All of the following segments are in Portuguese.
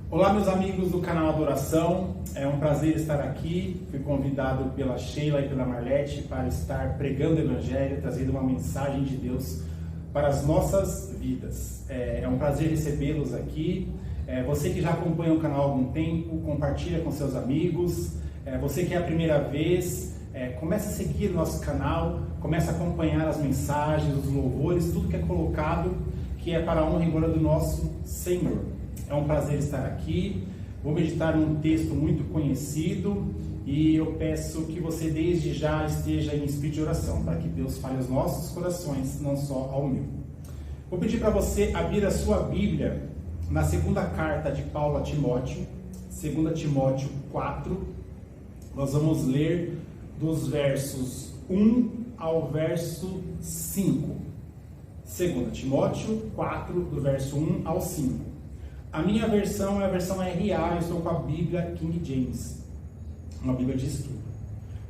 Olá, meus amigos do canal Adoração, é um prazer estar aqui. Fui convidado pela Sheila e pela Marlete para estar pregando o Evangelho, trazendo uma mensagem de Deus para as nossas vidas. É um prazer recebê-los aqui. Você que já acompanha o canal há algum tempo, compartilha com seus amigos. Você que é a primeira vez, começa a seguir o nosso canal, começa a acompanhar as mensagens, os louvores, tudo que é colocado, que é para a honra e glória do nosso Senhor. É um prazer estar aqui. Vou meditar num texto muito conhecido e eu peço que você desde já esteja em espírito de oração, para que Deus fale aos nossos corações, não só ao meu. Vou pedir para você abrir a sua Bíblia na segunda carta de Paulo a Timóteo, 2 Timóteo 4. Nós vamos ler dos versos 1 ao verso 5. 2 Timóteo 4, do verso 1 ao 5. A minha versão é a versão RA, eu estou com a Bíblia King James, uma Bíblia de estudo.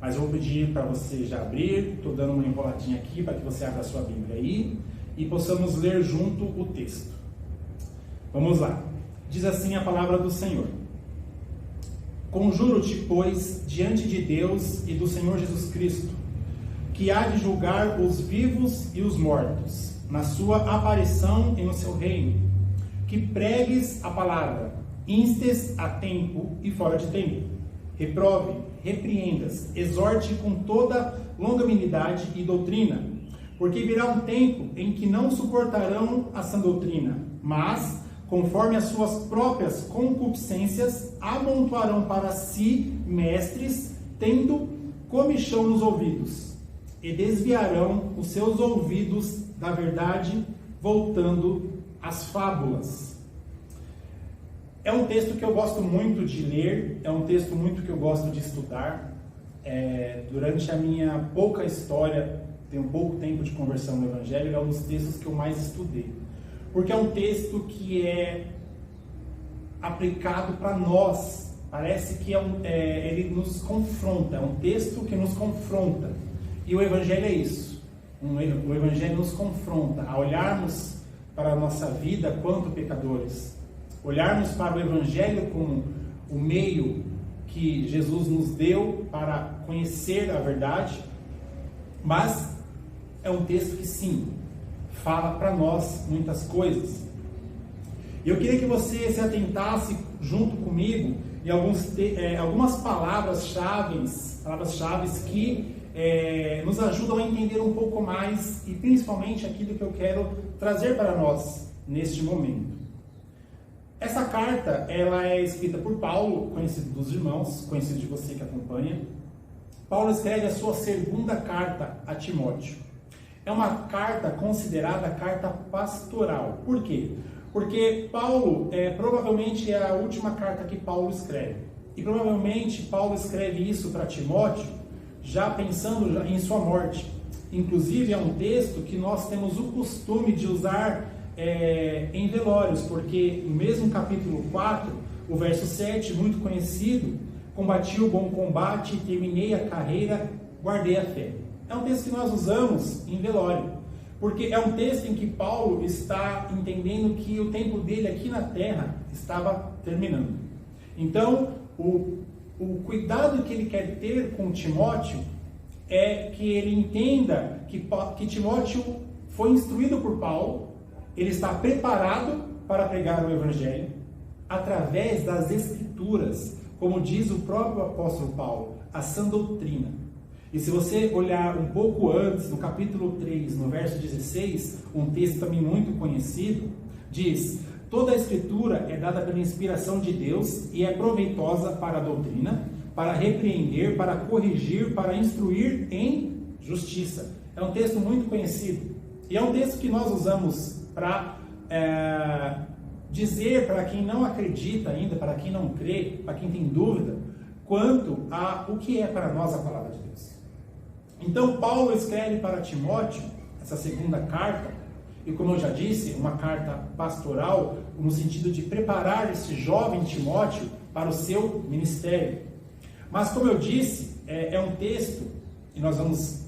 Mas eu vou pedir para você já abrir, estou dando uma enroladinha aqui para que você abra a sua Bíblia aí e possamos ler junto o texto. Vamos lá. Diz assim a palavra do Senhor. Conjuro-te, pois, diante de Deus e do Senhor Jesus Cristo, que há de julgar os vivos e os mortos, na sua aparição e no seu reino, que pregues a palavra, instes a tempo e fora de tempo, reprove, repreendas, exorte com toda longanimidade e doutrina, porque virá um tempo em que não suportarão a sã doutrina, mas, conforme as suas próprias concupiscências, amontoarão para si mestres, tendo comichão nos ouvidos, e desviarão os seus ouvidos da verdade, voltando às fábulas. É um texto que eu gosto muito de ler, é um texto muito que eu gosto de estudar. Durante a minha pouca história, tenho pouco tempo de conversão no Evangelho, é um dos textos que eu mais estudei. Porque é um texto que é aplicado para nós. Parece que ele nos confronta, é um texto que nos confronta. E o Evangelho é isso. O Evangelho nos confronta a olharmos para a nossa vida quanto pecadores, olharmos para o Evangelho como o meio que Jesus nos deu para conhecer a verdade, mas é um texto que sim, fala para nós muitas coisas. E eu queria que você se atentasse junto comigo em algumas palavras-chave que nos ajudam a entender um pouco mais e principalmente aquilo que eu quero trazer para nós neste momento. Essa carta ela é escrita por Paulo, conhecido dos irmãos, conhecido de você que acompanha. Paulo escreve a sua segunda carta a Timóteo. É uma carta considerada carta pastoral. Por quê? Porque Paulo provavelmente é a última carta que Paulo escreve. E provavelmente Paulo escreve isso para Timóteo já pensando em sua morte. Inclusive é um texto que nós temos o costume de usar em velórios, porque no mesmo capítulo 4, o verso 7, muito conhecido, combati o bom combate, terminei a carreira, guardei a fé. É um texto que nós usamos em velório, porque é um texto em que Paulo está entendendo que o tempo dele aqui na terra estava terminando. Então, o cuidado que ele quer ter com Timóteo é que ele entenda que Timóteo foi instruído por Paulo, ele está preparado para pregar o Evangelho através das Escrituras, como diz o próprio apóstolo Paulo, a sã doutrina. E se você olhar um pouco antes, no capítulo 3, no verso 16, um texto também muito conhecido, diz: toda a Escritura é dada pela inspiração de Deus e é proveitosa para a doutrina, para repreender, para corrigir, para instruir em justiça. É um texto muito conhecido. E é um texto que nós usamos para dizer para quem não acredita ainda, para quem não crê, para quem tem dúvida, quanto a o que é para nós a palavra de Deus. Então, Paulo escreve para Timóteo essa segunda carta, e como eu já disse, uma carta pastoral, no sentido de preparar esse jovem Timóteo para o seu ministério. Mas como eu disse, é um texto, e nós vamos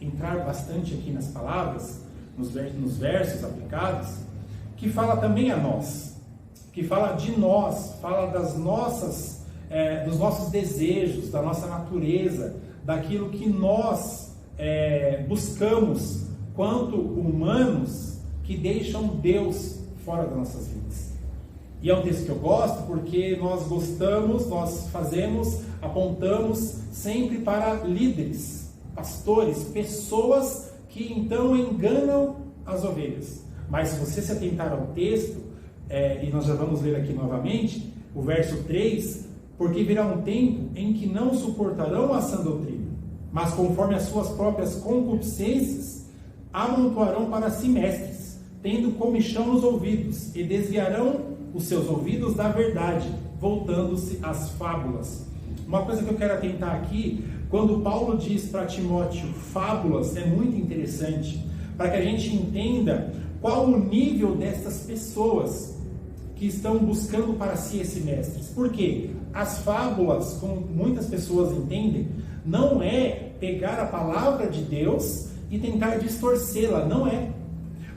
entrar bastante aqui nas palavras, nos versos aplicados, que fala também a nós. que fala de nós, fala das nossas, dos nossos desejos, da nossa natureza, daquilo que nós buscamos quanto humanos que deixam Deus fora das nossas vidas. E é um texto que eu gosto porque nós gostamos, nós fazemos, apontamos sempre para líderes, pastores, pessoas que então enganam as ovelhas. Mas se você se atentar ao texto, e nós já vamos ler aqui novamente, o verso 3, porque virá um tempo em que não suportarão a sã doutrina, mas conforme as suas próprias concupiscências, amontoarão para si mestres, tendo comichão nos ouvidos, e desviarão os seus ouvidos da verdade, voltando-se às fábulas. Uma coisa que eu quero atentar aqui, quando Paulo diz para Timóteo fábulas, é muito interessante, para que a gente entenda qual o nível dessas pessoas que estão buscando para si esse mestre. Por quê? As fábulas, como muitas pessoas entendem, não é pegar a palavra de Deus e tentar distorcê-la, não é.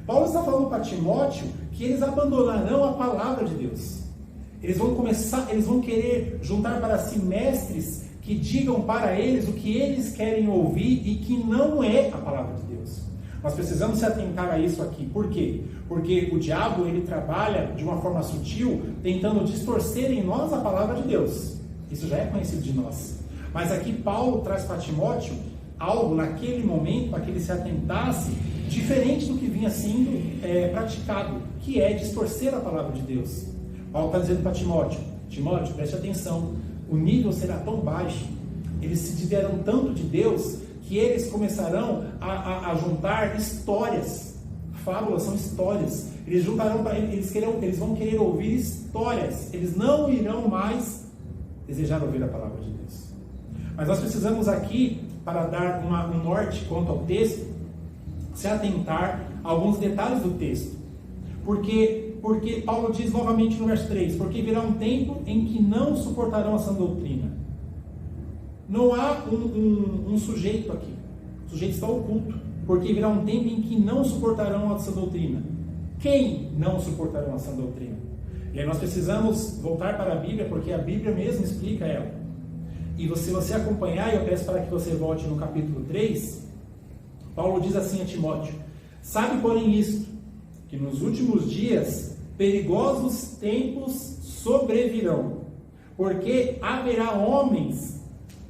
Paulo está falando para Timóteo que eles abandonarão a palavra de Deus. Eles vão querer juntar para si mestres que digam para eles o que eles querem ouvir e que não é a palavra de Deus. Nós precisamos se atentar a isso aqui. Por quê? Porque o diabo, ele trabalha de uma forma sutil, tentando distorcer em nós a palavra de Deus. Isso já é conhecido de nós. Mas aqui Paulo traz para Timóteo algo naquele momento para que ele se atentasse, diferente do que vinha sendo praticado, que é distorcer a palavra de Deus. Paulo está dizendo para Timóteo, Timóteo, preste atenção, o nível será tão baixo, eles se desviaram tanto de Deus, que eles começarão a juntar histórias. Fábulas são histórias. Eles juntarão para eles vão querer ouvir histórias. Eles não irão mais desejar ouvir a palavra de Deus. Mas nós precisamos aqui, para dar um norte quanto ao texto, se atentar a alguns detalhes do texto. Porque Paulo diz novamente no verso 3, porque virá um tempo em que não suportarão a sã doutrina. Não há um sujeito aqui. O sujeito está oculto. Porque virá um tempo em que não suportarão a sã doutrina. Quem não suportarão a sã doutrina? E aí nós precisamos voltar para a Bíblia, porque a Bíblia mesmo explica ela. E se você acompanhar, eu peço para que você volte no capítulo 3, Paulo diz assim a Timóteo, sabe porém isto, que nos últimos dias perigosos tempos sobrevirão, porque haverá homens,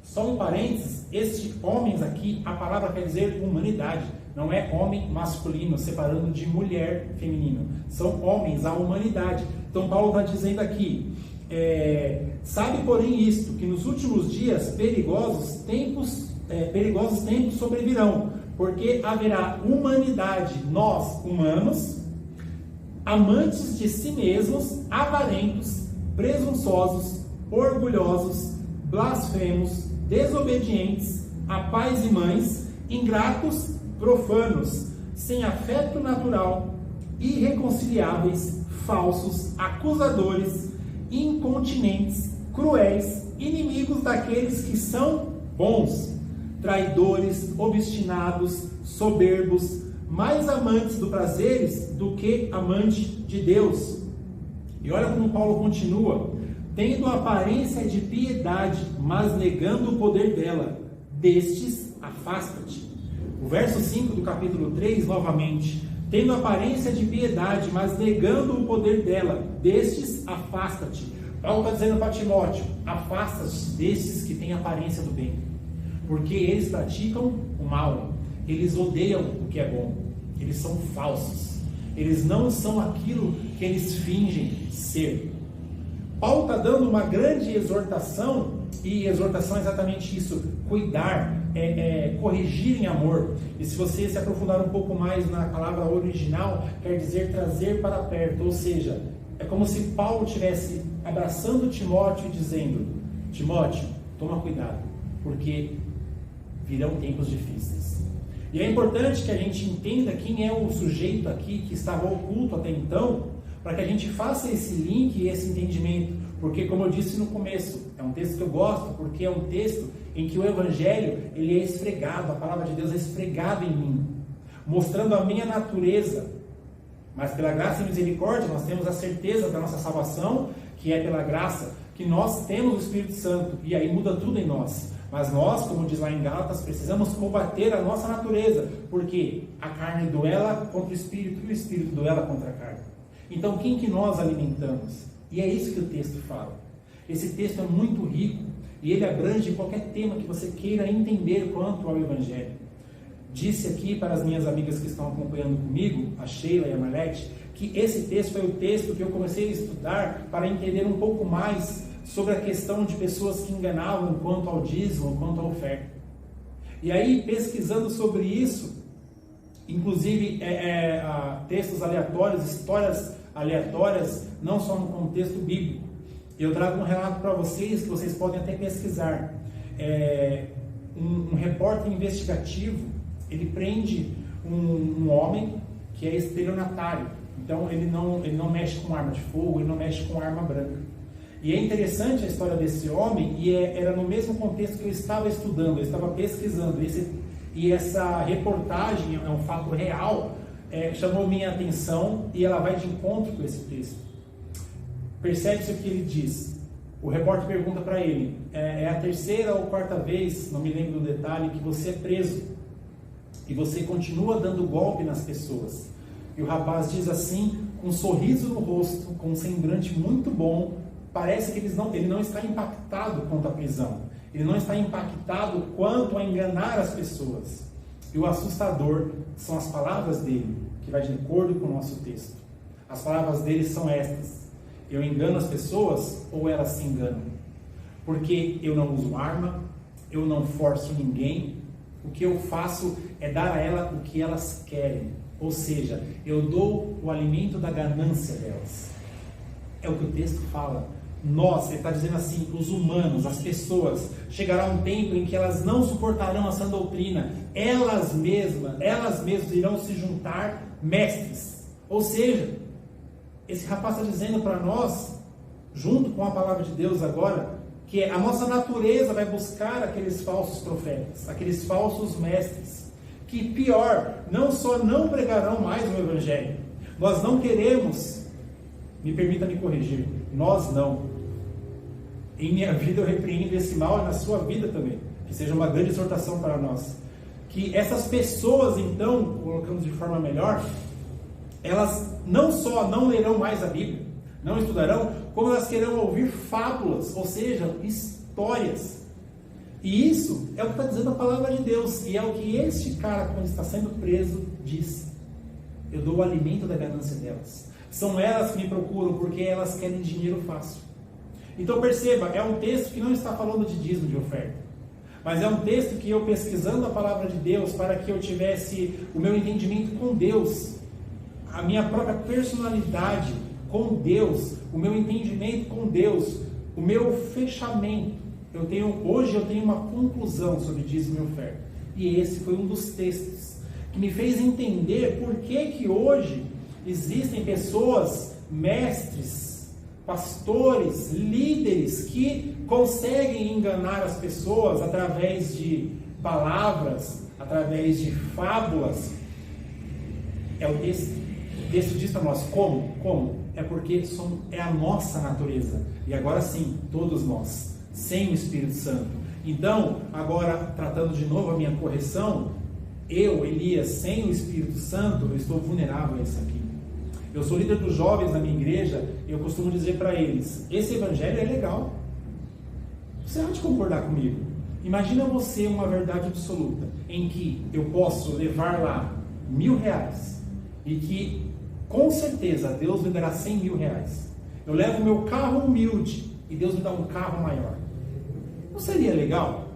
só um parênteses, estes homens aqui, a palavra quer dizer humanidade, não é homem masculino, separando de mulher feminino, são homens, a humanidade. Então Paulo está dizendo aqui, sabe porém isto, que nos últimos dias perigosos tempos sobrevirão, porque haverá humanidade, nós humanos, amantes de si mesmos, avarentos, presunçosos, orgulhosos, blasfemos, desobedientes, a pais e mães, ingratos, profanos, sem afeto natural, irreconciliáveis, falsos, acusadores, incontinentes, cruéis, inimigos daqueles que são bons, traidores, obstinados, soberbos, mais amantes do prazeres do que amantes de Deus. E olha como Paulo continua, tendo aparência de piedade, mas negando o poder dela, destes afasta-te. O verso 5 do capítulo 3, novamente, tendo aparência de piedade, mas negando o poder dela, destes afasta-te. Paulo está dizendo para Timóteo, afasta-te destes que têm aparência do bem, porque eles praticam o mal, eles odeiam o que é bom, eles são falsos, eles não são aquilo que eles fingem ser. Paulo está dando uma grande exortação, e exortação é exatamente isso, cuidar, corrigir em amor. E se você se aprofundar um pouco mais na palavra original, quer dizer trazer para perto, ou seja, é como se Paulo estivesse abraçando Timóteo e dizendo, Timóteo, toma cuidado, porque virão tempos difíceis. E é importante que a gente entenda quem é o sujeito aqui que estava oculto até então, para que a gente faça esse link e esse entendimento, porque como eu disse no começo, é um texto que eu gosto, porque é um texto em que o Evangelho ele é esfregado, a palavra de Deus é esfregada em mim, mostrando a minha natureza Mas pela graça e misericórdia nós temos a certeza da nossa salvação, que é pela graça, que nós temos o Espírito Santo, e aí muda tudo em nós. Mas nós, como diz lá em Gálatas, precisamos combater a nossa natureza, porque a carne duela contra o Espírito e o Espírito duela contra a carne. Então quem que nós alimentamos? E é isso que o texto fala. Esse texto é muito rico e ele abrange qualquer tema que você queira entender quanto ao Evangelho. Disse aqui para as minhas amigas que estão acompanhando comigo, a Sheila e a Marlete, que esse texto foi o texto que eu comecei a estudar para entender um pouco mais sobre a questão de pessoas que enganavam quanto ao dízimo, quanto à oferta. E aí, pesquisando sobre isso, inclusive textos aleatórios, histórias aleatórias, não só no contexto bíblico, eu trago um relato para vocês, que vocês podem até pesquisar. Um repórter investigativo, ele prende um homem que é estelionatário. Então ele não mexe com arma de fogo, ele não mexe com arma branca. E é interessante a história desse homem, e era no mesmo contexto que eu estava estudando, eu estava pesquisando. E essa reportagem é um fato real, chamou minha atenção, e ela vai de encontro com esse texto. Percebe-se o que ele diz. O repórter pergunta para ele, é a terceira ou quarta vez, não me lembro do detalhe, que você é preso, e você continua dando golpe nas pessoas. E o rapaz diz assim, com um sorriso no rosto, com um semblante muito bom, parece que ele não está impactado quanto à prisão. Ele não está impactado quanto a enganar as pessoas. E o assustador são as palavras dele, que vai de acordo com o nosso texto. As palavras dele são estas: eu engano as pessoas ou elas se enganam? Porque eu não uso arma, eu não forço ninguém, o que eu faço é dar a ela o que elas querem. Ou seja, eu dou o alimento da ganância delas. É o que o texto fala. Nós, ele está dizendo assim, os humanos, as pessoas, chegará um tempo em que elas não suportarão essa doutrina. Elas mesmas irão se juntar mestres. Ou seja, esse rapaz está dizendo para nós, junto com a palavra de Deus agora, que a nossa natureza vai buscar aqueles falsos profetas, aqueles falsos mestres, que pior, não só não pregarão mais o Evangelho, nós não queremos, me permita me corrigir, nós não. Em minha vida eu repreendo esse mal, e na sua vida também, que seja uma grande exortação para nós. Que essas pessoas, então, colocando de forma melhor, elas não só não lerão mais a Bíblia, não estudarão, como elas querão ouvir fábulas, ou seja, histórias. E isso é o que está dizendo a palavra de Deus, e é o que este cara, quando está sendo preso, diz: eu dou o alimento da ganância delas. São elas que me procuram porque elas querem dinheiro fácil. Então perceba, é um texto que não está falando de dízimo, de oferta, mas é um texto que eu, pesquisando a palavra de Deus, para que eu tivesse o meu entendimento com Deus, a minha própria personalidade com Deus, o meu entendimento com Deus, o meu fechamento, hoje eu tenho uma conclusão sobre dízimo e oferta. E esse foi um dos textos que me fez entender por que hoje existem pessoas, mestres, pastores, líderes que conseguem enganar as pessoas através de palavras, através de fábulas. É o texto. O texto diz para nós como? Como? É porque é a nossa natureza. E agora sim, todos nós, sem o Espírito Santo. Então, agora, tratando de novo a minha correção, eu, Elias, sem o Espírito Santo, eu estou vulnerável a isso aqui. Eu sou líder dos jovens na minha igreja, e eu costumo dizer para eles: esse evangelho é legal. Você há de concordar comigo? Imagina você uma verdade absoluta, em que eu posso levar lá R$1.000, e que com certeza Deus me dará R$100.000. Eu levo meu carro humilde, e Deus me dá um carro maior. Não seria legal?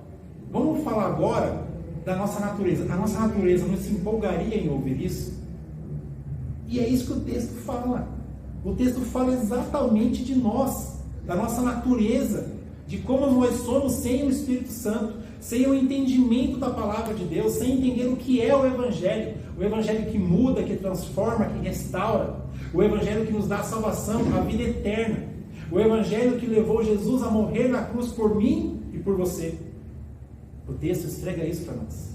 Vamos falar agora da nossa natureza. A nossa natureza não se empolgaria em ouvir isso? E é isso que o texto fala. O texto fala exatamente de nós, da nossa natureza, de como nós somos sem o Espírito Santo, sem o entendimento da palavra de Deus, sem entender o que é o Evangelho que muda, que transforma, que restaura, o Evangelho que nos dá a salvação, a vida eterna, o Evangelho que levou Jesus a morrer na cruz por mim e por você. O texto esfrega isso para nós.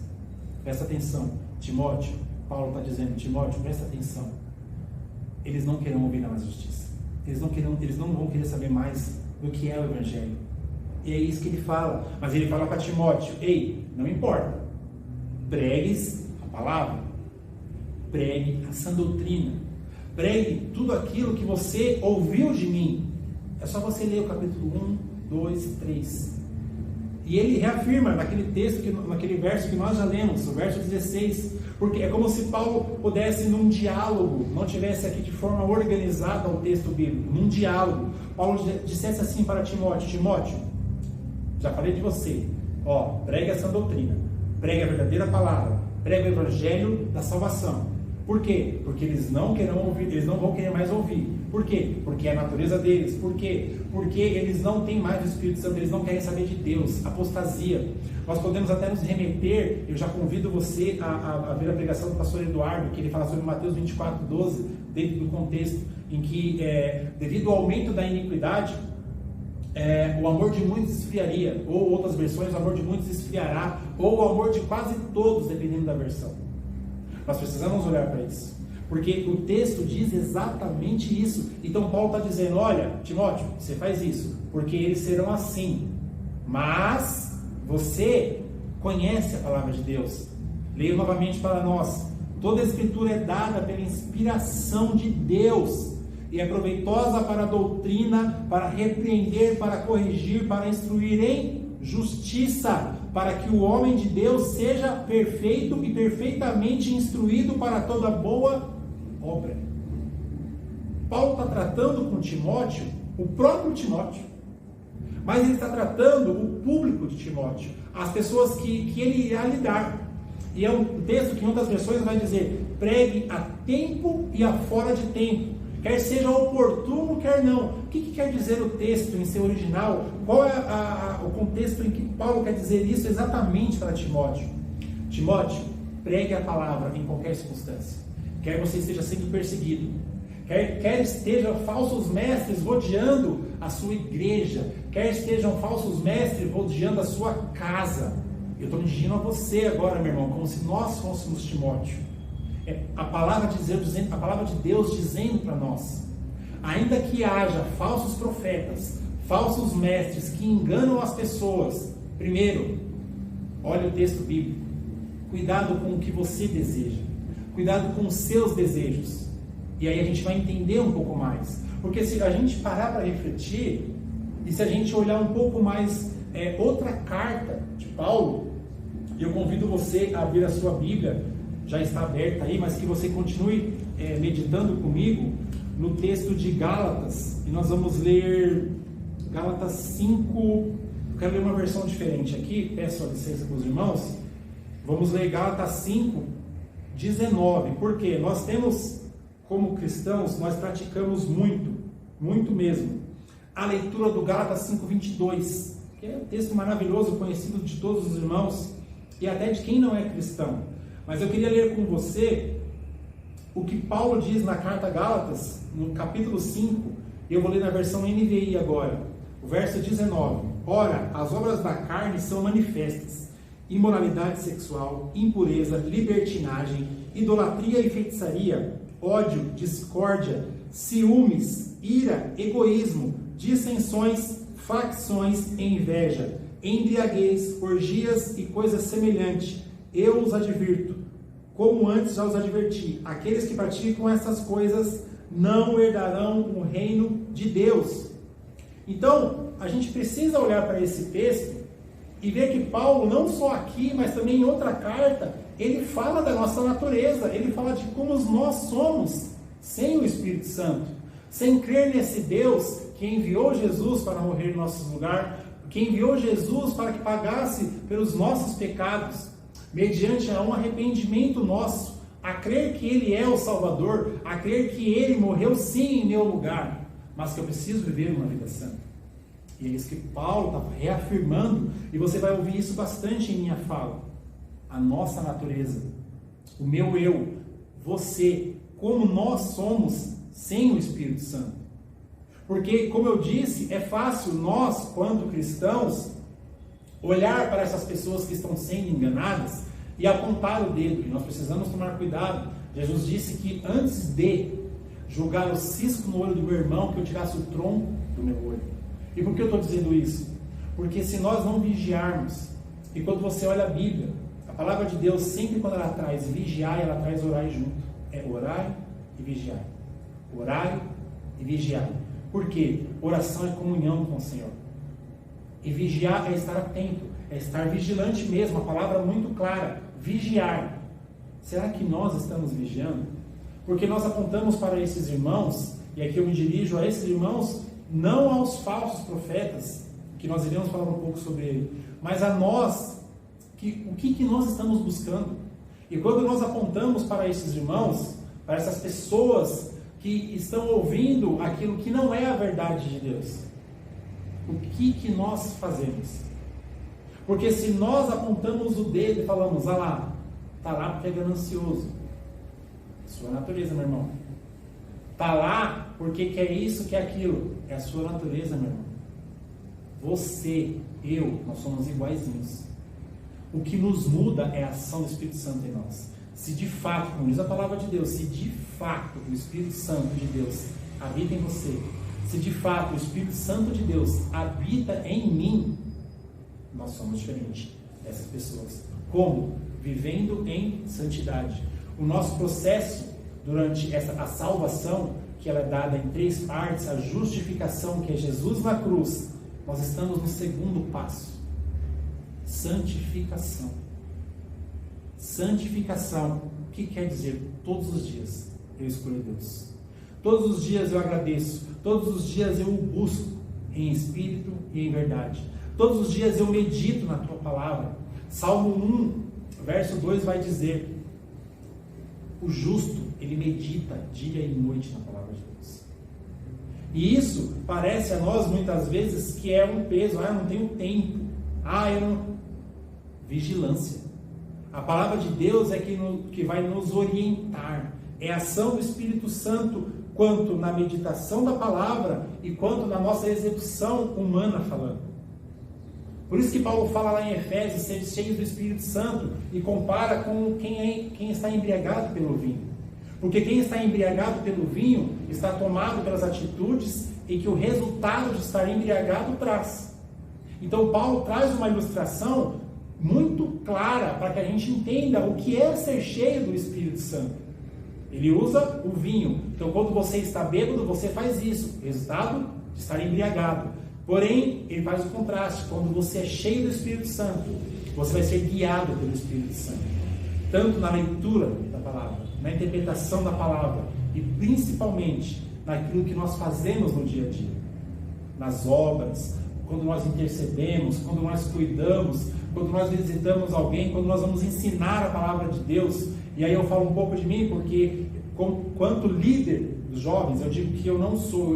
Presta atenção, Timóteo. Paulo está dizendo: Timóteo, presta atenção. eles não querem ouvir mais justiça. Eles não vão querer saber mais do que é o Evangelho. E é isso que ele fala. Mas ele fala para Timóteo: ei, não importa, pregues a palavra, pregue a sã doutrina, pregue tudo aquilo que você ouviu de mim. É só você ler o capítulo 1, 2 e 3. E ele reafirma naquele texto, naquele verso que nós já lemos, o verso 16, porque é como se Paulo pudesse, num diálogo, não tivesse aqui de forma organizada o texto bíblico, num diálogo, Paulo dissesse assim para Timóteo: Timóteo, já falei de você, pregue essa doutrina, pregue a verdadeira palavra, pregue o evangelho da salvação. Por quê? Porque eles não querem ouvir, eles não vão querer mais ouvir. Por quê? Porque é a natureza deles. Por quê? Porque eles não têm mais o Espírito Santo, eles não querem saber de Deus. Apostasia. Nós podemos até nos remeter, eu já convido você a ver a pregação do pastor Eduardo, que ele fala sobre Mateus 24:12, dentro do contexto em que, devido ao aumento da iniquidade, o amor de muitos esfriaria, ou outras versões, o amor de muitos esfriará, ou o amor de quase todos, dependendo da versão. Nós precisamos olhar para isso, porque o texto diz exatamente isso. Então Paulo está dizendo: olha, Timóteo, você faz isso, porque eles serão assim, mas você conhece a palavra de Deus. Leio novamente para nós: toda a escritura é dada pela inspiração de Deus e é proveitosa para a doutrina, para repreender, para corrigir, para instruir em justiça, para que o homem de Deus seja perfeito e perfeitamente instruído para toda boa obra. Paulo está tratando com Timóteo, o próprio Timóteo, mas ele está tratando o público de Timóteo, as pessoas que ele irá lidar. E é um texto que em outras versões vai dizer: pregue a tempo e a fora de tempo, quer seja oportuno, quer não. O que quer dizer o texto em seu original? Qual é o contexto em que Paulo quer dizer isso exatamente para Timóteo? Timóteo, pregue a palavra em qualquer circunstância. Quer você esteja sendo perseguido, quer estejam falsos mestres rodeando a sua igreja, quer estejam falsos mestres rodeando a sua casa. Eu estou me dirigindo a você agora, meu irmão, como se nós fôssemos Timóteo. A palavra de Deus dizendo para nós: ainda que haja falsos profetas, falsos mestres que enganam as pessoas, primeiro, olha o texto bíblico, cuidado com o que você deseja, cuidado com os seus desejos, e aí a gente vai entender um pouco mais, porque se a gente parar para refletir, e se a gente olhar um pouco mais outra carta de Paulo, eu convido você a abrir a sua Bíblia, já está aberta aí, mas que você continue meditando comigo no texto de Gálatas, e nós vamos ler Gálatas 5, eu quero ler uma versão diferente aqui, peço a licença para os irmãos, vamos ler Gálatas 5, 19, porque nós temos, como cristãos, nós praticamos muito mesmo, a leitura do Gálatas 5, 22, que é um texto maravilhoso, conhecido de todos os irmãos, e até de quem não é cristão. Mas eu queria ler com você o que Paulo diz na carta a Gálatas, no capítulo 5, e eu vou ler na versão NVI agora, o verso 19. Ora, as obras da carne são manifestas: imoralidade sexual, impureza, libertinagem, idolatria e feitiçaria, ódio, discórdia, ciúmes, ira, egoísmo, dissensões, facções e inveja, embriaguez, orgias e coisas semelhantes. Eu os advirto, como antes já os adverti: aqueles que praticam essas coisas não herdarão o reino de Deus. Então, a gente precisa olhar para esse texto e ver que Paulo, não só aqui, mas também em outra carta, ele fala da nossa natureza, ele fala de como nós somos sem o Espírito Santo, sem crer nesse Deus que enviou Jesus para morrer em nosso lugar, que enviou Jesus para que pagasse pelos nossos pecados, mediante a um arrependimento nosso, a crer que Ele é o Salvador, a crer que Ele morreu sim em meu lugar, mas que eu preciso viver uma vida santa. E é isso que Paulo está reafirmando, e você vai ouvir isso bastante em minha fala. A nossa natureza, o meu eu, você, como nós somos sem o Espírito Santo. Porque, como eu disse, é fácil nós, quando cristãos, olhar para essas pessoas que estão sendo enganadas e apontar o dedo, e nós precisamos tomar cuidado. Jesus disse que antes de jogar o cisco no olho do meu irmão que eu tirasse o tronco do meu olho. E por que eu estou dizendo isso? Porque se nós não vigiarmos, e quando você olha a Bíblia, a palavra de Deus, sempre quando ela traz vigiar, ela traz orar junto. É orar e vigiar. Orar e vigiar. Por quê? Oração é comunhão com o Senhor. E vigiar é estar atento, é estar vigilante mesmo, a palavra é muito clara, vigiar. Será que nós estamos vigiando? Porque nós apontamos para esses irmãos, e aqui eu me dirijo a esses irmãos, não aos falsos profetas, que nós iremos falar um pouco sobre ele, mas a nós, o que nós estamos buscando. E quando nós apontamos para esses irmãos, para essas pessoas que estão ouvindo aquilo que não é a verdade de Deus, o que nós fazemos? Porque se nós apontamos o dedo e falamos, ah lá, está lá porque é ganancioso, sua natureza, meu irmão. Está lá porque quer isso, quer aquilo, é a sua natureza, meu irmão. Você, eu, nós somos iguaizinhos. O que nos muda é a ação do Espírito Santo em nós. Se de fato, como diz a palavra de Deus, se de fato o Espírito Santo de Deus habita em você, se de fato o Espírito Santo de Deus habita em mim, nós somos diferentes dessas pessoas. Como? Vivendo em santidade. O nosso processo durante a salvação, que ela é dada em 3 partes, a justificação, que é Jesus na cruz, nós estamos no segundo passo. Santificação. Santificação, o que quer dizer? Todos os dias eu escolho Deus. Todos os dias eu agradeço. Todos os dias eu o busco em espírito e em verdade. Todos os dias eu medito na tua palavra. Salmo 1, verso 2 vai dizer: o justo, ele medita dia e noite na palavra de Deus. E isso parece a nós muitas vezes que é um peso. Eu não tenho tempo. Eu não... Vigilância. A palavra de Deus é que vai nos orientar. É a ação do Espírito Santo, quanto na meditação da palavra e quanto na nossa execução humana falando. Por isso que Paulo fala lá em Efésios, ser cheios do Espírito Santo, e compara com quem está embriagado pelo vinho. Porque quem está embriagado pelo vinho está tomado pelas atitudes e que o resultado de estar embriagado traz. Então Paulo traz uma ilustração muito clara para que a gente entenda o que é ser cheio do Espírito Santo. Ele usa o vinho. Então quando você está bêbado, você faz isso. Resultado de estar embriagado. Porém, ele faz o contraste. Quando você é cheio do Espírito Santo, você vai ser guiado pelo Espírito Santo. Tanto na leitura da palavra, na interpretação da palavra e principalmente naquilo que nós fazemos no dia a dia. Nas obras, quando nós intercedemos, quando nós cuidamos, quando nós visitamos alguém, quando nós vamos ensinar a palavra de Deus. E aí eu falo um pouco de mim, porque quanto líder dos jovens, eu digo que eu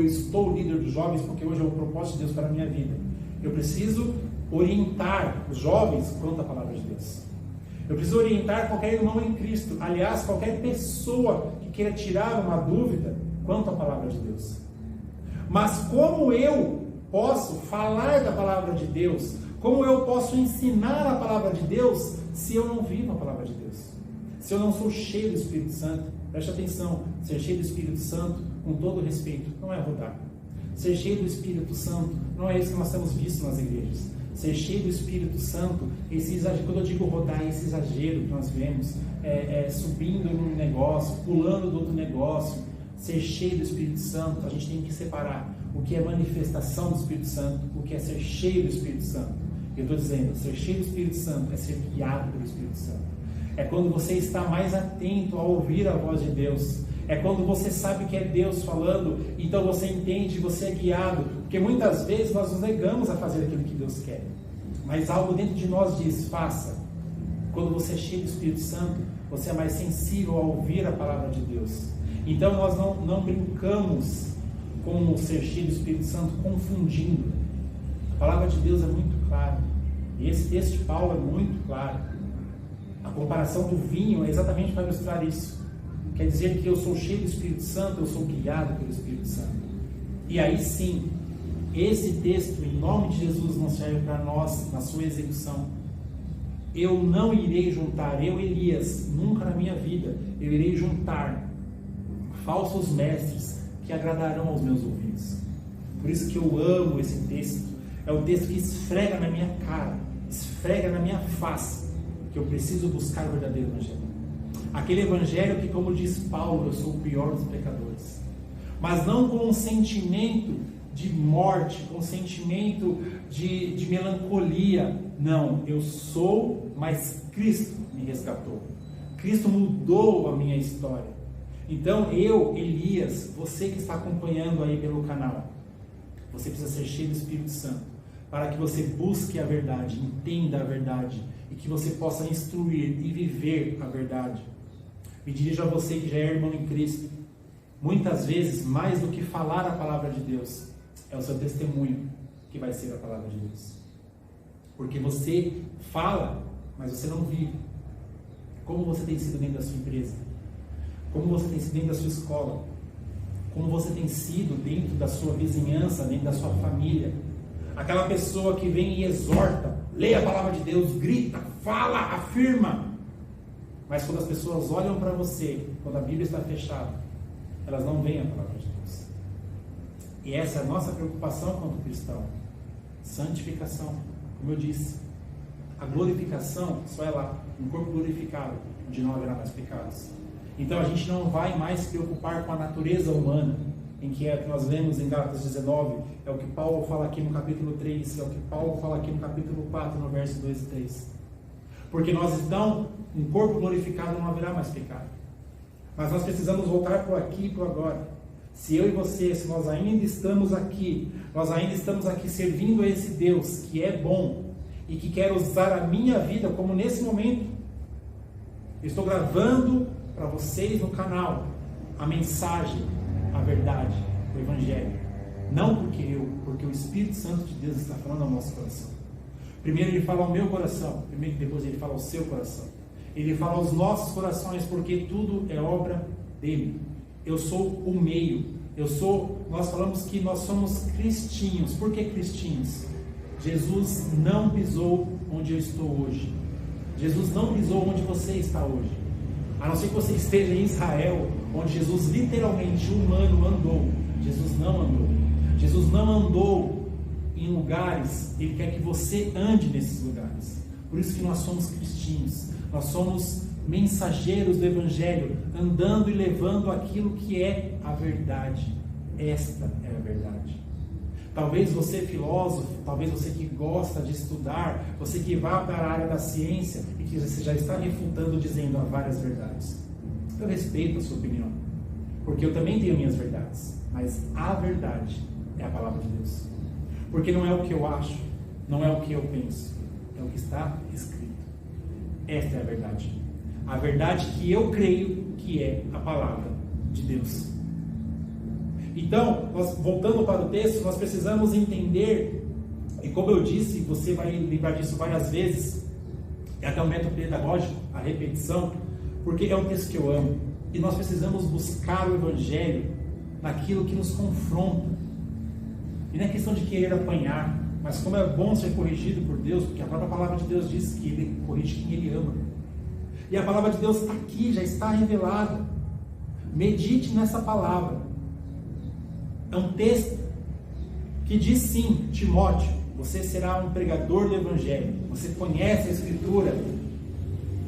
estou líder dos jovens, porque hoje é o propósito de Deus para a minha vida. Eu preciso orientar os jovens quanto à palavra de Deus. Eu preciso orientar qualquer irmão em Cristo, aliás, qualquer pessoa que queira tirar uma dúvida quanto à palavra de Deus. Mas como eu posso falar da palavra de Deus? Como eu posso ensinar a palavra de Deus se eu não vivo a palavra de Deus? Se eu não sou cheio do Espírito Santo? Preste atenção, ser cheio do Espírito Santo, com todo respeito, não é rodar. Ser cheio do Espírito Santo não é isso que nós temos visto nas igrejas. Ser cheio do Espírito Santo, esse exagero, quando eu digo rodar, esse exagero que nós vemos, subindo num negócio, pulando do outro negócio. Ser cheio do Espírito Santo, a gente tem que separar o que é manifestação do Espírito Santo, o que é ser cheio do Espírito Santo. Eu estou dizendo, ser cheio do Espírito Santo é ser guiado pelo Espírito Santo. É quando você está mais atento a ouvir a voz de Deus. É quando você sabe que é Deus falando, então você entende, você é guiado. Porque muitas vezes nós nos negamos a fazer aquilo que Deus quer. Mas algo dentro de nós diz, faça. Quando você é cheio do Espírito Santo, você é mais sensível a ouvir a palavra de Deus. Então nós não brincamos com o ser cheio do Espírito Santo confundindo. A palavra de Deus é muito clara. E esse texto de Paulo é muito claro. A comparação do vinho é exatamente para ilustrar isso. Quer dizer que eu sou cheio do Espírito Santo, eu sou guiado pelo Espírito Santo. E aí sim, esse texto, em nome de Jesus, não serve para nós na sua execução. Eu não irei juntar, eu, Elias, nunca na minha vida, eu irei juntar falsos mestres que agradarão aos meus ouvidos. Por isso que eu amo esse texto. É o texto que esfrega na minha cara, esfrega na minha face, que eu preciso buscar o verdadeiro evangelho. Aquele evangelho que, como diz Paulo, eu sou o pior dos pecadores. Mas não com um sentimento de morte, com um sentimento de melancolia. Não, eu sou, mas Cristo me resgatou. Cristo mudou a minha história. Então eu, Elias, você que está acompanhando aí pelo canal, você precisa ser cheio do Espírito Santo, para que você busque a verdade, entenda a verdade, e que você possa instruir e viver a verdade. Me dirijo a você que já é irmão em Cristo. Muitas vezes, mais do que falar a palavra de Deus, é o seu testemunho que vai ser a palavra de Deus. Porque você fala, mas você não vive. Como você tem sido dentro da sua empresa? Como você tem sido dentro da sua escola? Como você tem sido dentro da sua vizinhança, dentro da sua família? Aquela pessoa que vem e exorta, lê a palavra de Deus, grita, fala, afirma. Mas quando as pessoas olham para você, quando a Bíblia está fechada, elas não veem a palavra de Deus. E essa é a nossa preocupação quanto cristão. Santificação, como eu disse. A glorificação só é lá, um corpo glorificado, onde não haverá mais pecados. Então a gente não vai mais se preocupar com a natureza humana, em que é o que nós lemos em Gálatas 19, é o que Paulo fala aqui no capítulo 3, é o que Paulo fala aqui no capítulo 4, no verso 2 e 3. Porque nós então, um corpo glorificado, não haverá mais pecado. Mas nós precisamos voltar para o aqui e para o agora. Se eu e você, se nós ainda estamos aqui, nós ainda estamos aqui servindo a esse Deus que é bom e que quer usar a minha vida, como nesse momento, eu estou gravando para vocês no canal a mensagem, a verdade, o Evangelho. Não porque o Espírito Santo de Deus está falando ao nosso coração. Primeiro ele fala ao meu coração, depois ele fala ao seu coração. Ele fala aos nossos corações, porque tudo é obra dele. Eu sou o meio. Nós falamos que nós somos cristinhos. Por que cristinhos? Jesus não pisou onde eu estou hoje. Jesus não pisou onde você está hoje. A não ser que você esteja em Israel, onde Jesus literalmente humano andou. Jesus não andou. Jesus não andou em lugares. Ele quer que você ande nesses lugares. Por isso que nós somos cristinhos. Nós somos mensageiros do Evangelho, andando e levando aquilo que é a verdade. Esta é a verdade. Talvez você filósofo, talvez você que gosta de estudar, você que vá para a área da ciência e que você já está refutando, dizendo há várias verdades. Eu respeito a sua opinião, porque eu também tenho minhas verdades, mas a verdade é a palavra de Deus. Porque não é o que eu acho, não é o que eu penso, é o que está escrito. Esta é a verdade. A verdade que eu creio que é a palavra de Deus. Então, voltando para o texto, nós precisamos entender, e como eu disse, você vai lembrar disso várias vezes, é até um método pedagógico, a repetição, porque é um texto que eu amo. E nós precisamos buscar o Evangelho naquilo que nos confronta. E não é questão de querer apanhar, mas como é bom ser corrigido por Deus, porque a própria palavra de Deus diz que Ele corrige quem Ele ama. E a palavra de Deus está aqui, já está revelada. Medite nessa palavra. É um texto que diz sim, Timóteo, você será um pregador do Evangelho. Você conhece a Escritura,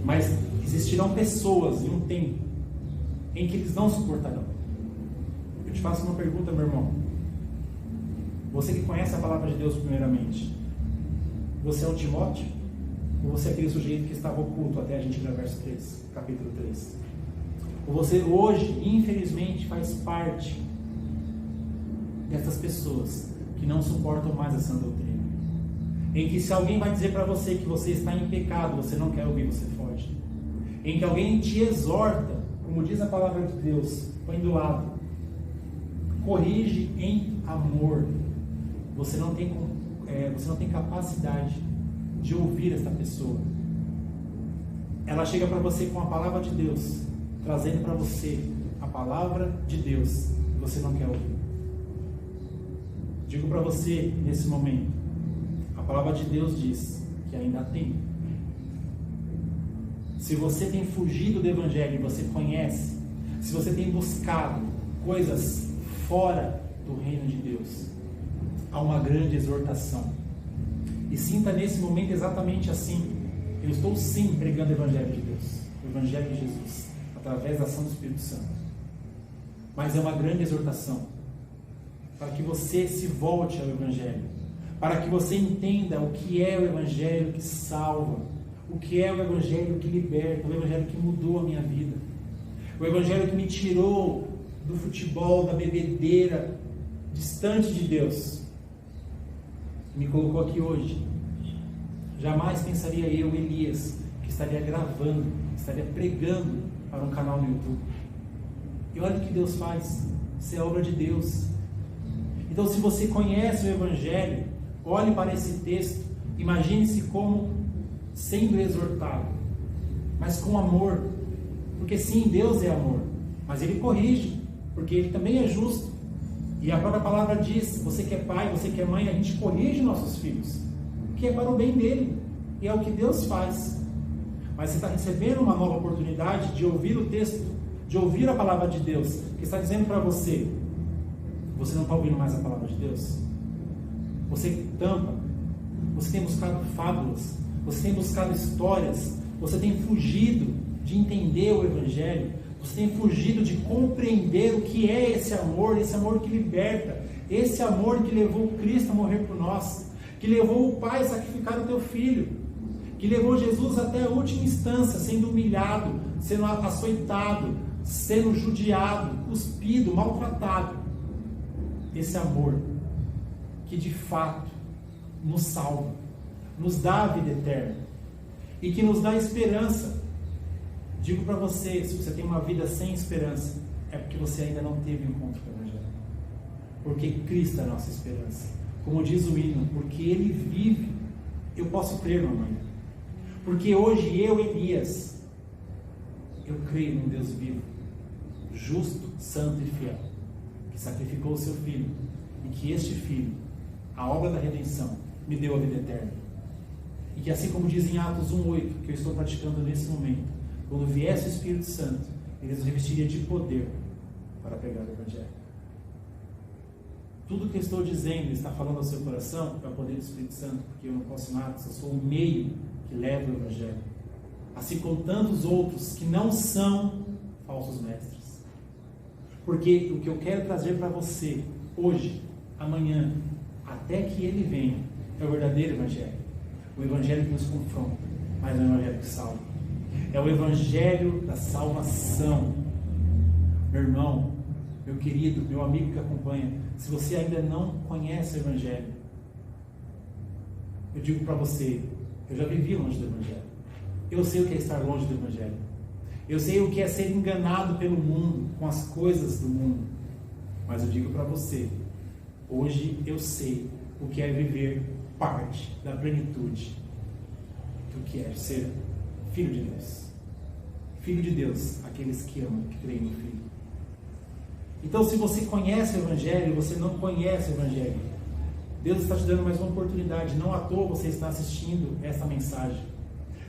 mas existirão pessoas em um tempo em que eles não suportarão. Eu te faço uma pergunta, meu irmão. Você que conhece a palavra de Deus primeiramente, você é o Timóteo? Ou você é aquele sujeito que estava oculto até a gente ver o verso 3, capítulo 3? Ou você hoje, infelizmente, faz parte dessas pessoas que não suportam mais a sã doutrina? Em que se alguém vai dizer para você que você está em pecado, você não quer ouvir, você foge. Em que alguém te exorta, como diz a palavra de Deus, põe do lado, corrige em amor, você não tem capacidade de ouvir esta pessoa. Ela chega para você com a palavra de Deus, trazendo para você a palavra de Deus, e você não quer ouvir. Digo para você nesse momento, a palavra de Deus diz que ainda há tempo. Se você tem fugido do Evangelho e você conhece, se você tem buscado coisas fora do reino de Deus, há uma grande exortação. E sinta nesse momento exatamente assim: eu estou sim pregando o Evangelho de Deus, o Evangelho de Jesus, através da ação do Espírito Santo. Mas é uma grande exortação para que você se volte ao Evangelho, para que você entenda o que é o Evangelho que salva, o que é o Evangelho que liberta, o Evangelho que mudou a minha vida, o Evangelho que me tirou do futebol, da bebedeira, distante de Deus, me colocou aqui hoje. Jamais pensaria eu, Elias, que estaria gravando, estaria pregando para um canal no YouTube. E olha o que Deus faz, isso é obra de Deus. Então, se você conhece o Evangelho, olhe para esse texto, imagine-se como sendo exortado, mas com amor, porque sim, Deus é amor, mas Ele corrige, porque Ele também é justo. E a própria palavra diz: você que é pai, você que é mãe, a gente corrige nossos filhos, que é para o bem dele, e é o que Deus faz. Mas você está recebendo uma nova oportunidade de ouvir o texto, de ouvir a palavra de Deus, que está dizendo para você: você não está ouvindo mais a palavra de Deus? Você tampa, você tem buscado fábulas, você tem buscado histórias, você tem fugido de entender o Evangelho, você tem fugido de compreender o que é esse amor que liberta, esse amor que levou Cristo a morrer por nós, que levou o Pai a sacrificar o teu filho, que levou Jesus até a última instância, sendo humilhado, sendo açoitado, sendo judiado, cuspido, maltratado. Esse amor que de fato nos salva, nos dá a vida eterna e que nos dá esperança. Digo para você, se você tem uma vida sem esperança, é porque você ainda não teve encontro com o Evangelho. Porque Cristo é a nossa esperança. Como diz o hino, porque Ele vive, eu posso crer no amanhã. Porque hoje eu, Elias, eu creio num Deus vivo, justo, santo e fiel, que sacrificou o seu filho, e que este filho, a obra da redenção, me deu a vida eterna. E que assim como diz em Atos 1:8, que eu estou praticando nesse momento, quando viesse o Espírito Santo, Ele nos revestiria de poder para pregar o Evangelho. Tudo que eu estou dizendo, está falando ao seu coração, é o poder do Espírito Santo, porque eu não posso nada, eu sou o meio que leva o Evangelho. Assim como tantos outros que não são falsos mestres. Porque o que eu quero trazer para você, hoje, amanhã, até que Ele venha, é o verdadeiro Evangelho. O Evangelho que nos confronta, mas é o Evangelho que salva. É o Evangelho da salvação. Meu irmão, meu querido, meu amigo que acompanha, se você ainda não conhece o Evangelho, eu digo para você, eu já vivi longe do Evangelho. Eu sei o que é estar longe do Evangelho. Eu sei o que é ser enganado pelo mundo, com as coisas do mundo. Mas eu digo para você, hoje eu sei o que é viver parte da plenitude do que é ser Filho de Deus. Filho de Deus, aqueles que amam, que creem no Filho. Então, se você conhece o Evangelho, você não conhece o Evangelho, Deus está te dando mais uma oportunidade. Não à toa você está assistindo essa mensagem,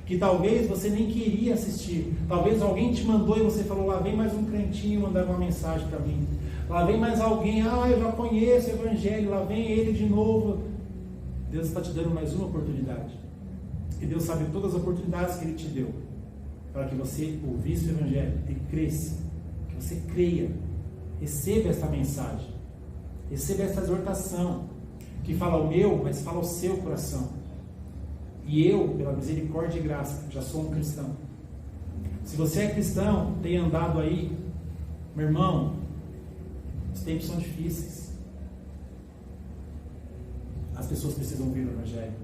que talvez você nem queria assistir. Talvez alguém te mandou e você falou: lá vem mais um crentinho mandar uma mensagem para mim. Lá vem mais alguém: eu já conheço o Evangelho, lá vem ele de novo. Deus está te dando mais uma oportunidade. E Deus sabe todas as oportunidades que Ele te deu, para que você ouvisse o Evangelho e cresça, que você creia, receba essa mensagem, receba essa exortação, que fala ao meu, mas fala ao seu coração. E eu, pela misericórdia e graça, já sou um cristão. Se você é cristão, tem andado aí, meu irmão, os tempos são difíceis. As pessoas precisam ouvir o Evangelho.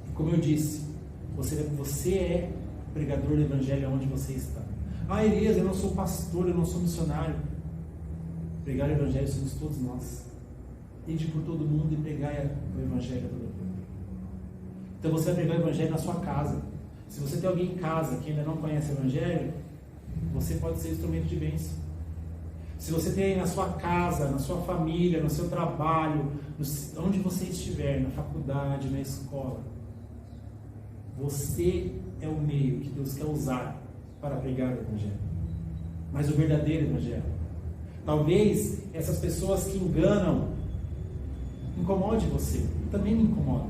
E como eu disse, você é pregador do Evangelho onde você está. Elias, eu não sou pastor, eu não sou missionário. Pregar o Evangelho somos todos nós. Ide por todo mundo e pregai o Evangelho a todo mundo. Então você vai pregar o Evangelho na sua casa. Se você tem alguém em casa que ainda não conhece o Evangelho, você pode ser instrumento de bênção. Se você tem na sua casa, na sua família, no seu trabalho, onde você estiver, na faculdade, na escola, você é o meio que Deus quer usar para pregar o Evangelho. Mas o verdadeiro Evangelho. Talvez essas pessoas que enganam incomode você, também me incomoda.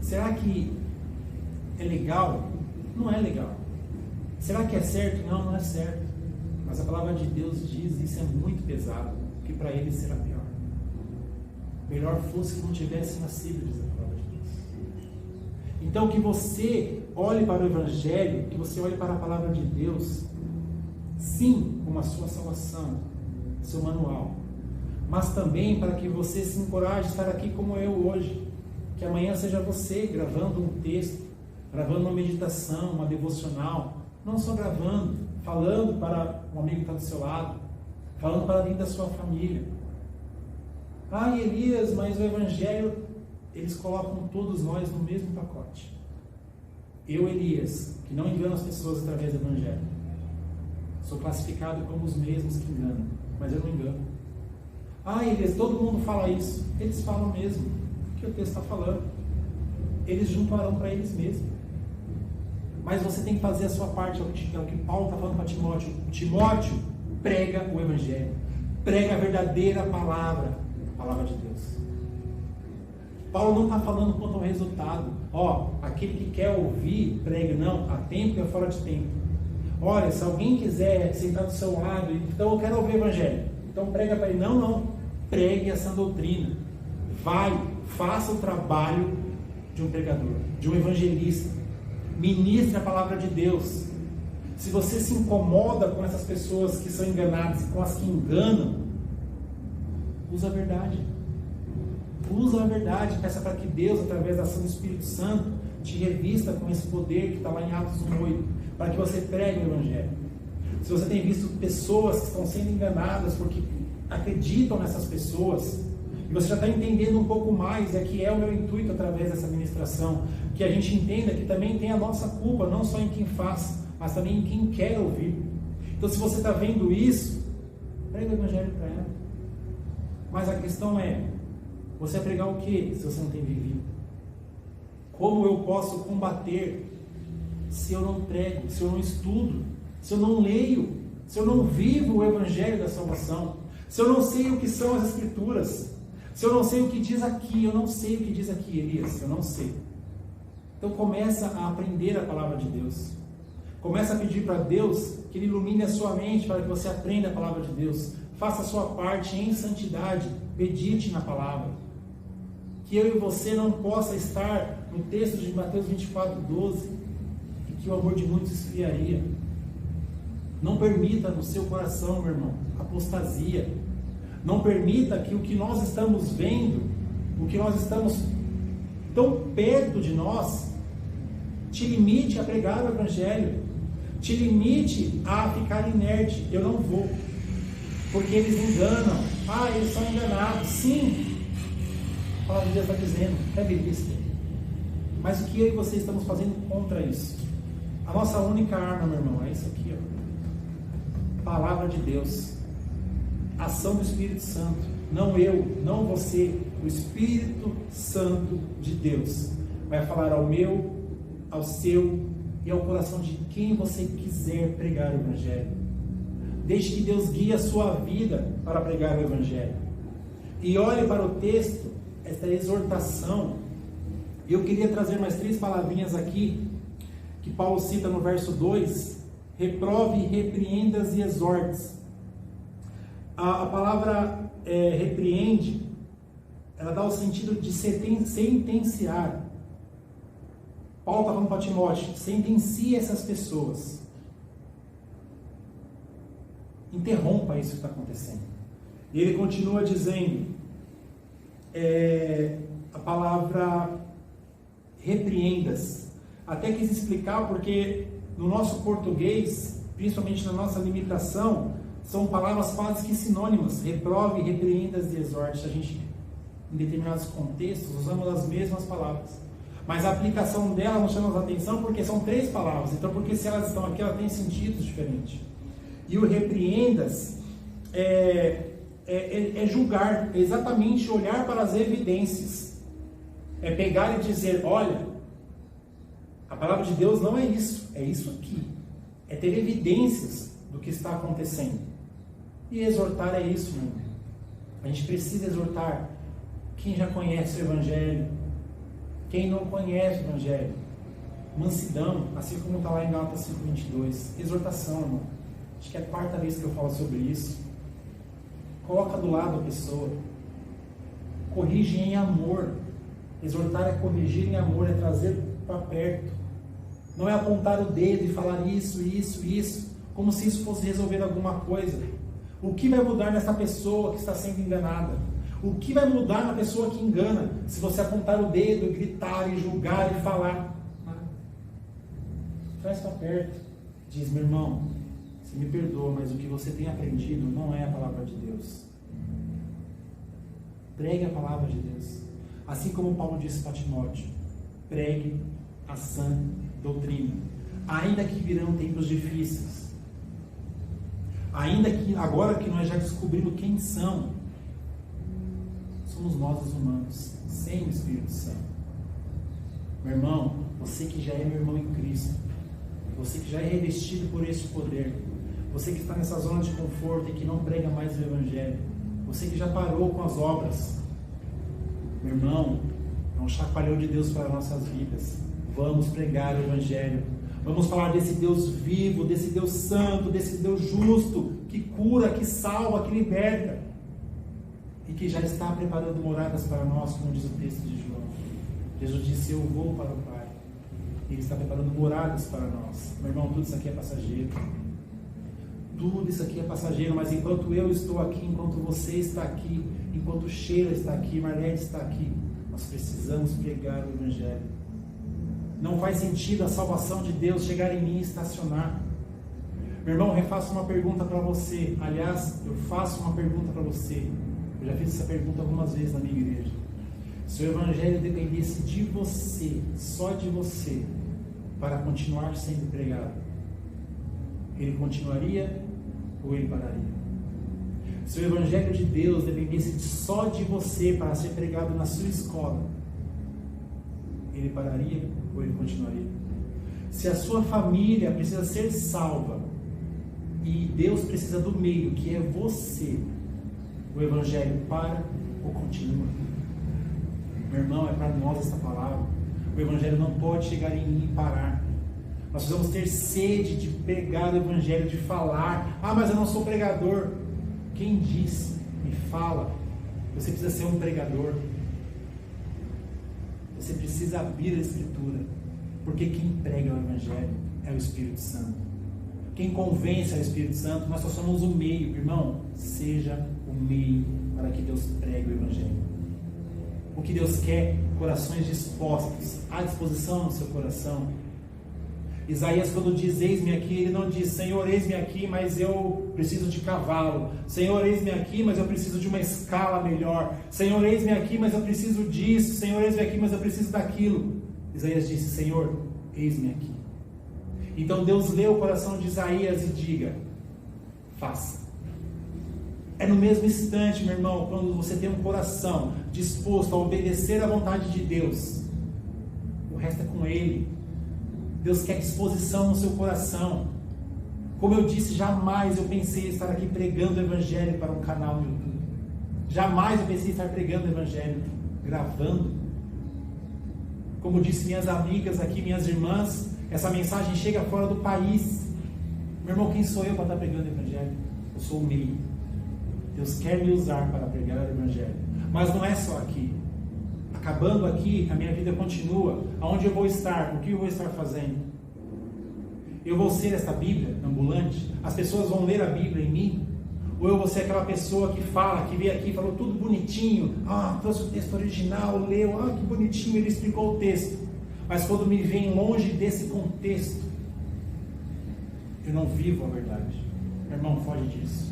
Será que é legal? Não é legal. Será que é certo? Não, não é certo. Mas a palavra de Deus diz, isso é muito pesado, que para eles será pior. Melhor fosse que não tivesse nascido, diz a palavra de Deus. Então que você olhe para o Evangelho, que você olhe para a palavra de Deus, sim, como a sua salvação, seu manual, mas também para que você se encoraje a estar aqui como eu hoje, que amanhã seja você gravando um texto, gravando uma meditação, uma devocional, não só gravando, falando para um amigo que está do seu lado, falando para dentro da sua família. Ah, Elias, mas o Evangelho, eles colocam todos nós no mesmo pacote. Eu, Elias, que não engano as pessoas através do Evangelho, sou classificado como os mesmos que enganam, mas eu não engano. Ah, Elias, todo mundo fala isso. Eles falam mesmo, o que o texto está falando. Eles juntarão para eles mesmos. Mas você tem que fazer a sua parte, é o que Paulo está falando para Timóteo. Timóteo, prega o Evangelho, prega a verdadeira palavra, a palavra de Deus. Paulo não está falando quanto ao resultado. Aquele que quer ouvir, prega. Não, há tempo e é fora de tempo. Olha, se alguém quiser sentar do seu lado, então eu quero ouvir o Evangelho, então prega para ele. Não, pregue essa doutrina. Vai, faça o trabalho de um pregador, de um evangelista. Ministre a palavra de Deus. Se você se incomoda com essas pessoas que são enganadas e com as que enganam, usa a verdade. Usa a verdade. Peça para que Deus, através da ação do Espírito Santo, te revista com esse poder que está lá em Atos 1:8, para que você pregue o Evangelho. Se você tem visto pessoas que estão sendo enganadas porque acreditam nessas pessoas, e você já está entendendo um pouco mais, que é o meu intuito através dessa ministração, que a gente entenda que também tem a nossa culpa, não só em quem faz, mas também em quem quer ouvir. Então, se você está vendo isso, prega o Evangelho para ela. Mas a questão é, você vai pregar o que se você não tem vivido? Como eu posso combater se eu não prego, se eu não estudo, se eu não leio, se eu não vivo o Evangelho da salvação, se eu não sei o que são as Escrituras, se eu não sei o que diz aqui? Eu não sei o que diz aqui, Elias, eu não sei. Então começa a aprender a palavra de Deus. Começa a pedir para Deus que Ele ilumine a sua mente para que você aprenda a palavra de Deus. Faça a sua parte em santidade, medite na palavra. Que eu e você não possa estar no texto de Mateus 24:12, e que o amor de muitos esfriaria. Não permita no seu coração, meu irmão, apostasia. Não permita que o que nós estamos vendo, o que nós estamos tão perto de nós, te limite a pregar o Evangelho, te limite a ficar inerte. Eu não vou, porque eles enganam. Eles são enganados. Sim, a palavra de Deus está dizendo, é bíblico. Mas o que eu e você estamos fazendo contra isso? A nossa única arma, meu irmão, é isso aqui, palavra de Deus, ação do Espírito Santo. Não eu, não você, o Espírito Santo de Deus vai falar ao meu, ao seu e ao coração de quem você quiser pregar o Evangelho. Deixe que Deus guie a sua vida para pregar o Evangelho. E olhe para o texto, esta exortação. Eu queria trazer mais 3 palavrinhas aqui, que Paulo cita no verso 2, reprove, repreendas e exortes. A palavra repreende, ela dá o sentido de sentenciar. Paulo está falando para Timóteo, sentencie essas pessoas. Interrompa isso que está acontecendo. E ele continua dizendo, a palavra repreendas. Até quis explicar porque no nosso português, principalmente na nossa limitação, são palavras quase que sinônimas. Reprove, repreendas e exorte. A gente, em determinados contextos, usamos as mesmas palavras. Mas a aplicação dela nos chama a atenção porque são 3 palavras. Então, porque se elas estão aqui, elas têm sentidos diferentes. E o repreendas é julgar, é exatamente olhar para as evidências. É pegar e dizer, olha, a palavra de Deus não é isso, é isso aqui. É ter evidências do que está acontecendo. E exortar é isso, meu irmão. A gente precisa exortar quem já conhece o Evangelho, quem não conhece o Evangelho. Mansidão, assim como está lá em Gálatas 5:22. Exortação, irmão. Acho que é a quarta vez que eu falo sobre isso. Coloca do lado a pessoa. Corrige em amor. Exortar é corrigir em amor, é trazer para perto. Não é apontar o dedo e falar isso, como se isso fosse resolver alguma coisa. O que vai mudar nessa pessoa que está sendo enganada? O que vai mudar na pessoa que engana? Se você apontar o dedo, gritar, e julgar e falar. Traz para perto. Diz, meu irmão, você me perdoa, mas o que você tem aprendido não é a palavra de Deus. Pregue a palavra de Deus. Assim como Paulo disse para Timóteo, pregue a sã doutrina. Ainda que virão tempos difíceis, ainda que agora que nós já descobrimos quem somos nós os humanos, sem o Espírito Santo. Meu irmão, você que já é meu irmão em Cristo, você que já é revestido por esse poder, você que está nessa zona de conforto e que não prega mais o Evangelho, você que já parou com as obras, meu irmão, é um chacoalhão de Deus para as nossas vidas. Vamos pregar o Evangelho. Vamos falar desse Deus vivo, desse Deus santo, desse Deus justo, que cura, que salva, que liberta. E que já está preparando moradas para nós, como diz o texto de João. Jesus disse, eu vou para o Pai. Ele está preparando moradas para nós. Meu irmão, tudo isso aqui é passageiro. Tudo isso aqui é passageiro, mas enquanto eu estou aqui, enquanto você está aqui, enquanto Sheila está aqui, Marlete está aqui, nós precisamos pregar o Evangelho. Não faz sentido a salvação de Deus chegar em mim e estacionar. Meu irmão, refaço uma pergunta para você. Aliás, eu faço uma pergunta para você. Eu já fiz essa pergunta algumas vezes na minha igreja. Se o Evangelho dependesse de você, só de você, para continuar sendo pregado, ele continuaria ou ele pararia? Se o Evangelho de Deus dependesse só de você para ser pregado na sua escola, ele pararia ou ele continuaria? Se a sua família precisa ser salva e Deus precisa do meio, que é você, o Evangelho para ou continua? Meu irmão, é para nós essa palavra. O Evangelho não pode chegar em mim e parar. Nós precisamos ter sede de pregar o Evangelho, de falar. Ah, mas eu não sou pregador. Quem disse? Me fala. Você precisa ser um pregador. Você precisa abrir a Escritura. Porque quem prega o Evangelho é o Espírito Santo. Quem convence é o Espírito Santo. Nós só somos o meio, irmão. Seja o meio para que Deus pregue o Evangelho. O que Deus quer? Corações dispostos, à disposição no seu coração. Isaías, quando diz eis-me aqui, ele não diz Senhor, eis-me aqui, mas eu preciso de cavalo. Senhor, eis-me aqui, mas eu preciso de uma escala melhor. Senhor, eis-me aqui, mas eu preciso disso. Senhor, eis-me aqui, mas eu preciso daquilo. Isaías disse, Senhor, eis-me aqui. Então Deus lê o coração de Isaías e diga, faça. É no mesmo instante, meu irmão, quando você tem um coração disposto a obedecer à vontade de Deus, o resto é com Ele. Deus quer disposição no seu coração. Como eu disse, jamais eu pensei em estar aqui pregando o Evangelho para um canal no YouTube. Jamais eu pensei em estar pregando o Evangelho, gravando. Como disse minhas amigas aqui, minhas irmãs, essa mensagem chega fora do país. Meu irmão, quem sou eu para estar pregando o Evangelho? Eu sou o meio. Deus quer me usar para pregar o Evangelho. Mas não é só aqui. Acabando aqui, a minha vida continua. Aonde eu vou estar? O que eu vou estar fazendo? Eu vou ser essa Bíblia ambulante? As pessoas vão ler a Bíblia em mim? Ou eu vou ser aquela pessoa que fala, que veio aqui e falou tudo bonitinho, trouxe o texto original, leu, que bonitinho, ele explicou o texto. Mas quando me vem longe desse contexto, eu não vivo a verdade. Meu irmão, foge disso.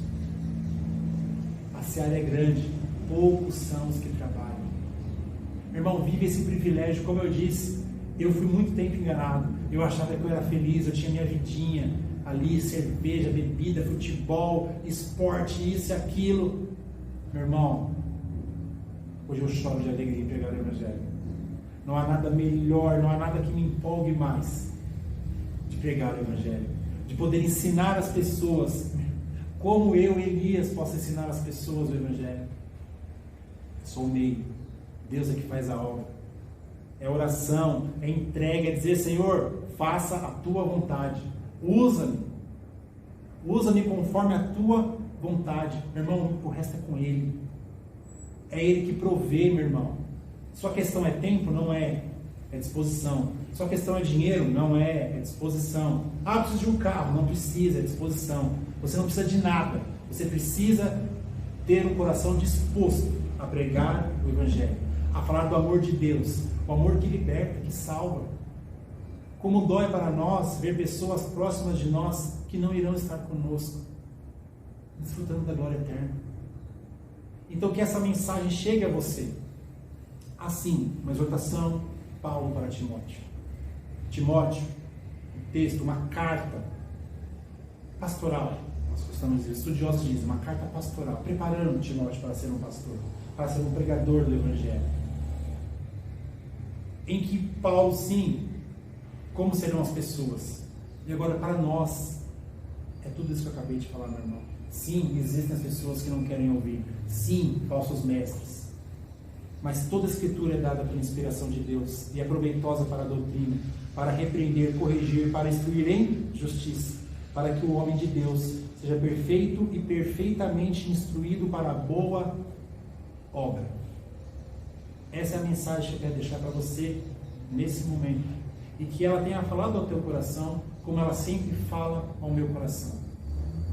A seara é grande, poucos são os que trabalham. Meu irmão, vive esse privilégio. Como eu disse, eu fui muito tempo enganado. Eu achava que eu era feliz, eu tinha minha vidinha ali, cerveja, bebida, futebol, esporte, isso e aquilo. Meu irmão, hoje eu choro de alegria em pregar o Evangelho. Não há nada melhor, não há nada que me empolgue mais de pregar o Evangelho, de poder ensinar as pessoas. Como eu, Elias, posso ensinar as pessoas o Evangelho? Sou o meio. Deus é que faz a obra. É oração, é entrega, é dizer: Senhor, faça a tua vontade. Usa-me. Usa-me conforme a tua vontade. Meu irmão, o resto é com Ele. É Ele que provê, meu irmão. Sua questão é tempo? Não é. É disposição. Sua questão é dinheiro? Não é. É disposição. Ah, preciso de um carro? Não precisa, é disposição. Você não precisa de nada. Você precisa ter um coração disposto a pregar o Evangelho, a falar do amor de Deus, o amor que liberta, que salva. Como dói para nós ver pessoas próximas de nós que não irão estar conosco, desfrutando da glória eterna. Então que essa mensagem chegue a você. Assim, uma exortação, Paulo para Timóteo. Timóteo, um texto, uma carta pastoral. Nós gostamos de dizer, estudiosos dizem, uma carta pastoral, preparando Timóteo para ser um pastor, para ser um pregador do Evangelho. Em que Paulo, sim, como serão as pessoas? E agora, para nós, é tudo isso que eu acabei de falar, meu irmão. Sim, existem as pessoas que não querem ouvir. Sim, falsos mestres. Mas toda a Escritura é dada pela inspiração de Deus e é proveitosa para a doutrina, para repreender, corrigir, para instruir em justiça, para que o homem de Deus seja perfeito e perfeitamente instruído para a boa obra. Essa é a mensagem que eu quero deixar para você nesse momento. E que ela tenha falado ao teu coração, como ela sempre fala ao meu coração.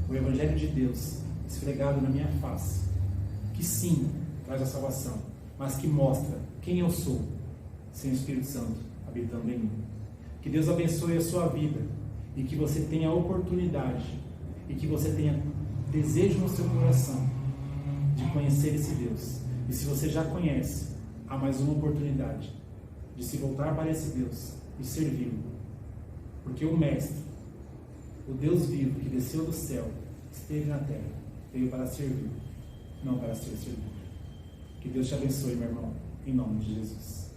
O Evangelho de Deus, esfregado na minha face, que sim, traz a salvação, mas que mostra quem eu sou, sem o Espírito Santo habitando em mim. Que Deus abençoe a sua vida, e que você tenha oportunidade, e que você tenha desejo no seu coração, de conhecer esse Deus. E se você já conhece, há mais uma oportunidade, de se voltar para esse Deus, e servi-lo. Porque o Mestre, o Deus vivo que desceu do céu, esteve na terra, veio para servir, não para ser servido. Que Deus te abençoe, meu irmão, em nome de Jesus.